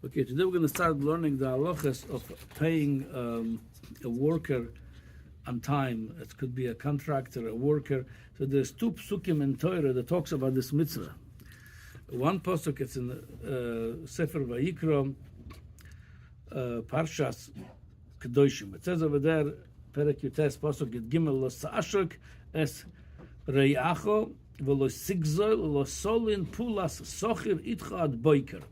Okay, today we're going to start learning the halachas of paying a worker on time. It could be a contractor, a worker. So there's two psukim in Torah that talks about this mitzvah. One pasuk, it's in Sefer Vayikra, Parshas Kedoshim. It says over there, Perek Yutes pasuk Yud Gimel lo sa'ashok es reiacho v'lo sigzol lo solin pulas sochir itcha ad boiker.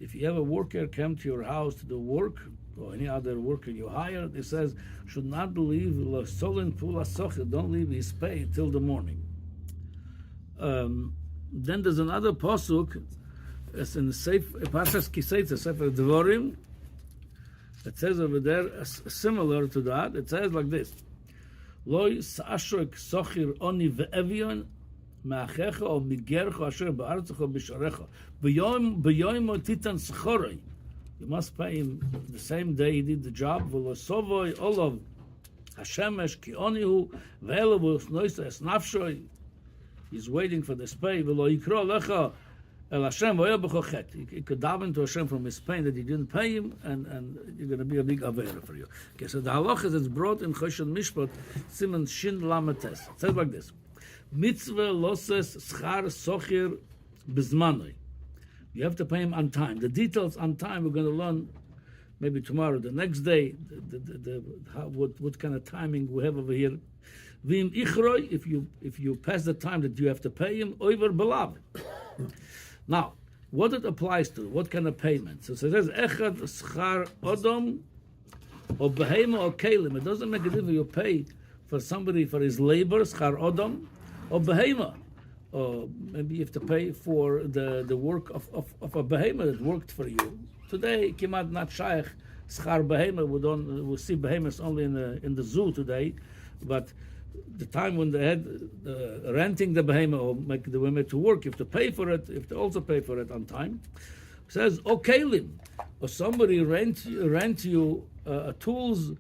If you have a worker come to your house to do work, or any other worker you hire, it says, should not leave lo solin pulas sochir, don't leave his pay till the morning. Then there's another pasuk, it's in the Parshas Kiseitza, Sefer Dvorim. It says over there, similar to that, it says like this: Loi sa'ashok sochir oni ve'evion ma'achecha o migercha asher ba'artzecha b'sharecha b'yoim titan s'choroi. You must pay him the same day he did the job. V'lo sovoi olav hashemesh ki onihu ve'elav u'snoisa es nafshoi. He's waiting for this pay. V'lo yikro lecha El Hashem v'yobechochet. He could daven to Hashem from his pain that he didn't pay him, and you're going to be a big avera for you. Okay, so the halachas is brought in Choshen Mishpat, Siman Shin Lametes. It says like this: Mitzvah loses schar sochir bizmanoi. You have to pay him on time. The details on time we're going to learn maybe tomorrow, the next day. What kind of timing we have over here. V'im ichroi, if you pass the time that you have to pay him, oiver belav. Now, what it applies to, what kind of payment? So it says, Echad schar odom or behema or kelim. It doesn't make a difference you pay for somebody for his labor, schar odom, or behema. Or maybe you have to pay for the work of a behema that worked for you. Today, kimat not shaykh, schar behema, we see behemoths only in the zoo today, but the time when they had renting the behemoth or make the women to work, you have to pay for it. You have to also pay for it on time. It says, okalim, or somebody rent you tools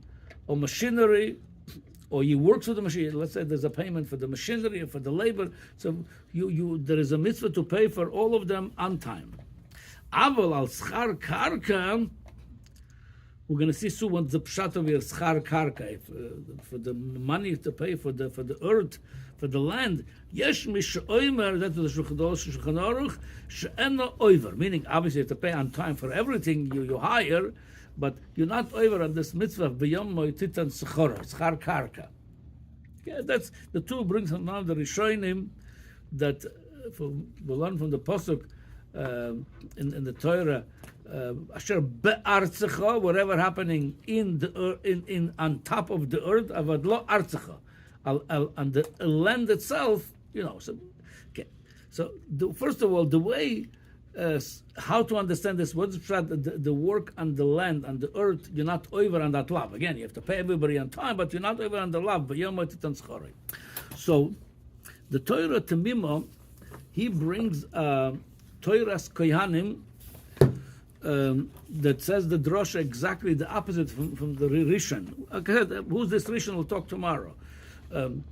or machinery, or you work with the machine. Let's say there's a payment for the machinery or for the labor. So there is a mitzvah to pay for all of them on time. Aval al schar karka. We're going to see soon what the pshat of your schar karka, for the money to pay for the earth, for the land. Yesh mish oimer, that's the Shulchan Aruch, she'ena oiver, meaning obviously you have to pay on time for everything you hire, but you're not oiver on this mitzvah of b'yom moititan s'chora, schar karka. Okay, that's the two brings on now the Rishonim that we learn from the pasuk in the Torah. Asher be'artzecha, whatever happening in on top of the earth, avad lo artzecha, on the land itself, So, okay. So first of all, the way how to understand this, what's the work on the land, on the earth, you're not over on that love. Again, you have to pay everybody on time, but you're not over on the love. So the Torah Temima, he brings Torah's Kohanim. That says the drosha exactly the opposite from the Rishon. Okay, who's this Rishon? We'll talk tomorrow. And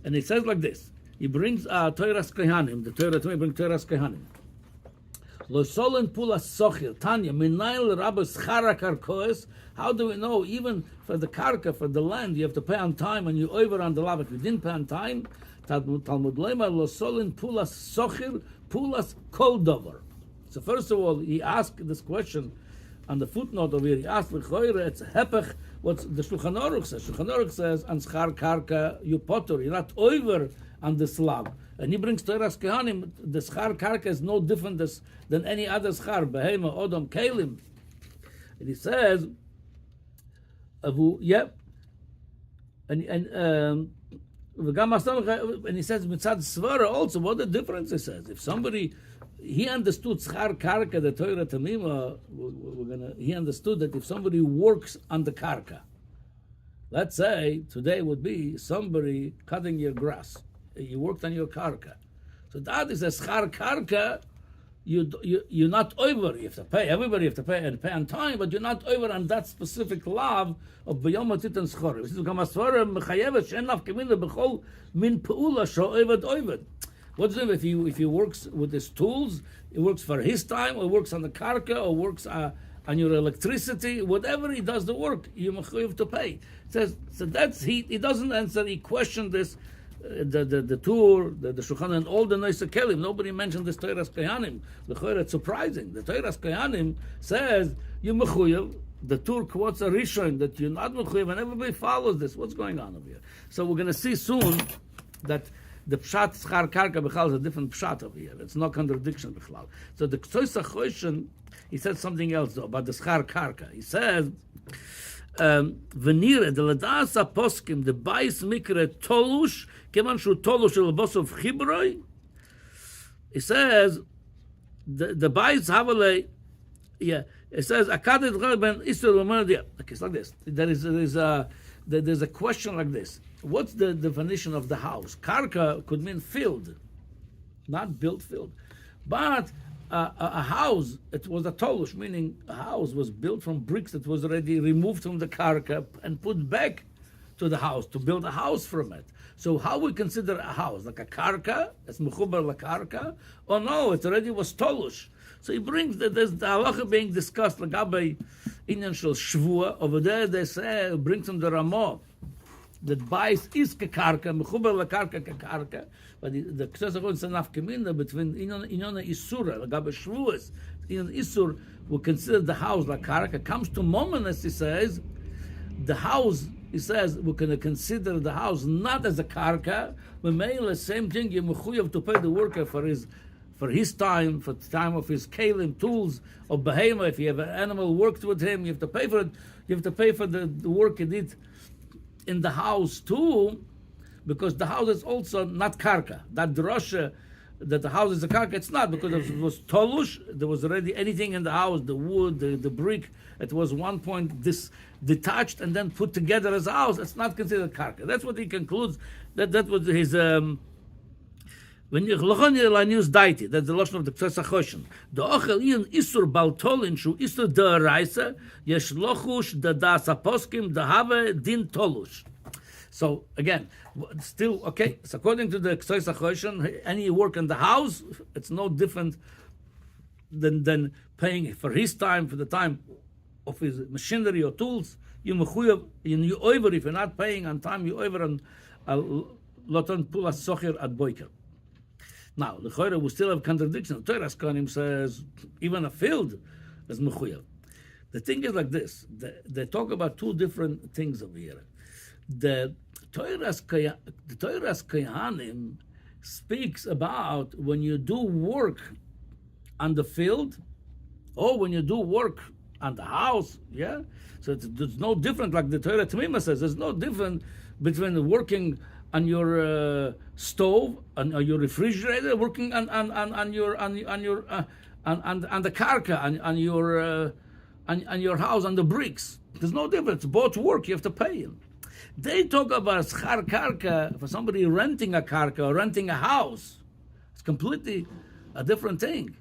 it says like this. He brings Torah's Kohanim. The Torah brings Torah's Kohanim. Lo solen pulas sochir Tanya minail rabbis chara karkoes. How do we know? Even for the karka, for the land, you have to pay on time, and you over on the lav. If you didn't pay on time, Talmud leimar lo solen pulas sochir pulas kol dover. So first of all, he asked this question on the footnote over here. He asked, it's hepech, what the Shulchan Aruch says. Shulchan Aruch says, on schar karka, you potter, you're not over on the slab. And he brings Torah's Kohanim, the schar karka is no different than any other schar, behema, odom, kelim. And he says, and he says, mitzad svara also, what the difference he says? If somebody, he understood schar karka, the Torah Tamima, he understood that if somebody works on the karka, let's say today would be somebody cutting your grass, you worked on your karka. So that is a schar karka, you're not over, you have to pay, everybody have to pay and pay on time, but you're not over on that specific lav of b'yom titan schor. This is kamasvara mechayevet she'en naf kemina b'chol min peula sho'ovad ovad. What's the difference if he works with his tools? It works for his time, or works on the karka, or works on your electricity. Whatever he does the work, you mechuyev to pay. Says so. That's he doesn't answer. He questioned this. The tour, the Shulchan, and all the Noisa Kelim. Nobody mentioned this Torah's Kohanim. The Torah, it's surprising. The Torah's Kohanim says you mechuyev. The tour quotes a Rishon that you're not mechuyev, and everybody follows this. What's going on over here? So we're going to see soon that the pshat schar karka b'chal is a different pshat over here. It's no contradiction b'chal. So the Ktsois HaChoshen, he said something else though about the schar karka. He says. Venire the ladas aposkim the bais mikre tolush keman shu tolush el bosov chibroi. He says the bais havale. Yeah, it says akadet ben isur l'monadia. Okay, it's like this. There's a question like this. What's the definition of the house? Karka could mean field, not built field, but a house, it was a tolush, meaning a house was built from bricks that was already removed from the karka and put back to the house, to build a house from it. So how we consider a house? Like a karka, it's mechubar la karka, or no, it already was tolush. So he brings, there's the halacha being discussed, like Abay Inyan Shel Shvua, over there they say, brings him the Ramah, that bais is kekarka, mechubar la karka kekarka, but the Ktsois HaChoshen is an afkemina between Inyona Isura, Gabe Shvuas, Inyon Isur, will consider the house like karka. Comes to moment, as he says, the house, he says, we're going to consider the house not as a karka, but mainly the same thing, you're mechuyev to pay the worker for his time, for the time of his kalim, tools, or behema. If you have an animal worked with him, you have to pay for it. You have to pay for the work he did in the house too, because the house is also not karka. That drosha, that the house is a karka, it's not, because it was tolush, there was already anything in the house, the wood, the brick, it was one point detached and then put together as a house. It's not considered karka. That's what he concludes. That was his when you la news daiti, that's the lotion of the Ktsois HaChoshen. The ochel ian isur baltolin shu isur de'araisa yesh lochush das aposkim dehave din tolush. So again, still okay. So according to the Ktsois HaChoshen, any work in the house, it's no different than paying for his time, for the time of his machinery or tools. You mechuyev, you over, if you're not paying on time, you over on loton pulas socher ad boiker. Now, the Chorah will still have contradiction. The Torah's Kohanim says even a field is mechuyev. The thing is like this: they talk about two different things over here. The Torah's Kohanim speaks about when you do work on the field, or when you do work on the house. Yeah, so there's no different. Like the Torah Tamima says, there's no different between working on your stove, on your refrigerator, working on the karka, on your house, on the bricks. There's no difference. Both work. You have to pay them. They talk about schar karka for somebody renting a karka or renting a house. It's completely a different thing.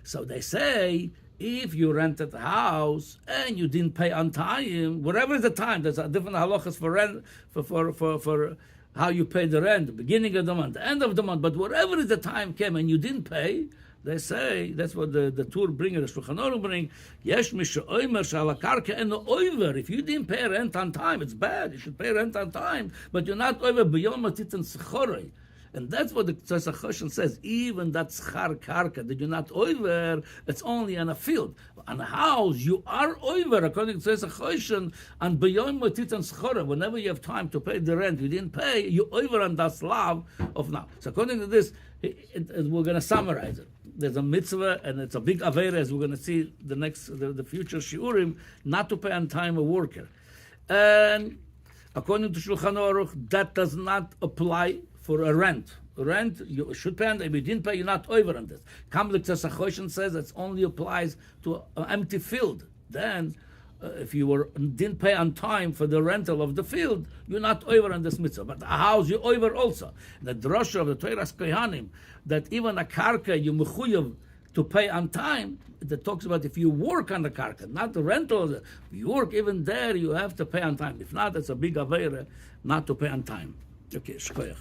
So they say if you rented the house and you didn't pay on time, whatever is the time, there's a different halachas for rent for how you pay the rent, the beginning of the month, the end of the month, but whatever is the time came and you didn't pay, they say, that's what the tour bringer, the Shulchan Aruch bring, yesh misha oimer shala karka and over. If you didn't pay rent on time, it's bad. You should pay rent on time, but you're not over b'yom atitan s'chorei. And that's what the Ktsois HaChoshen says. Even that schar karka that you're not over, it's only on a field. On a house, you are over, according to Ktsois HaChoshen, and beyond motitan schora. Whenever you have time to pay the rent, you didn't pay, you over on that slab of now. So according to this, we're going to summarize it. There's a mitzvah, and it's a big avera, as we're going to see the future shiurim, not to pay on time a worker. And according to Shulchan Aruch, that does not apply for a rent. Rent, you should pay, and if you didn't pay, you're not over on this. Kamlik Ktsois HaChoshen says it only applies to an empty field. Then, if you didn't pay on time for the rental of the field, you're not over on this mitzvah. But a house, you're over also. The drosha of the Torah's Kohanim, that even a karka, you mechuyev to pay on time, that talks about if you work on the karka, not the rental. If you work, even there, you have to pay on time. If not, it's a big avera not to pay on time. Okay, shkoyach.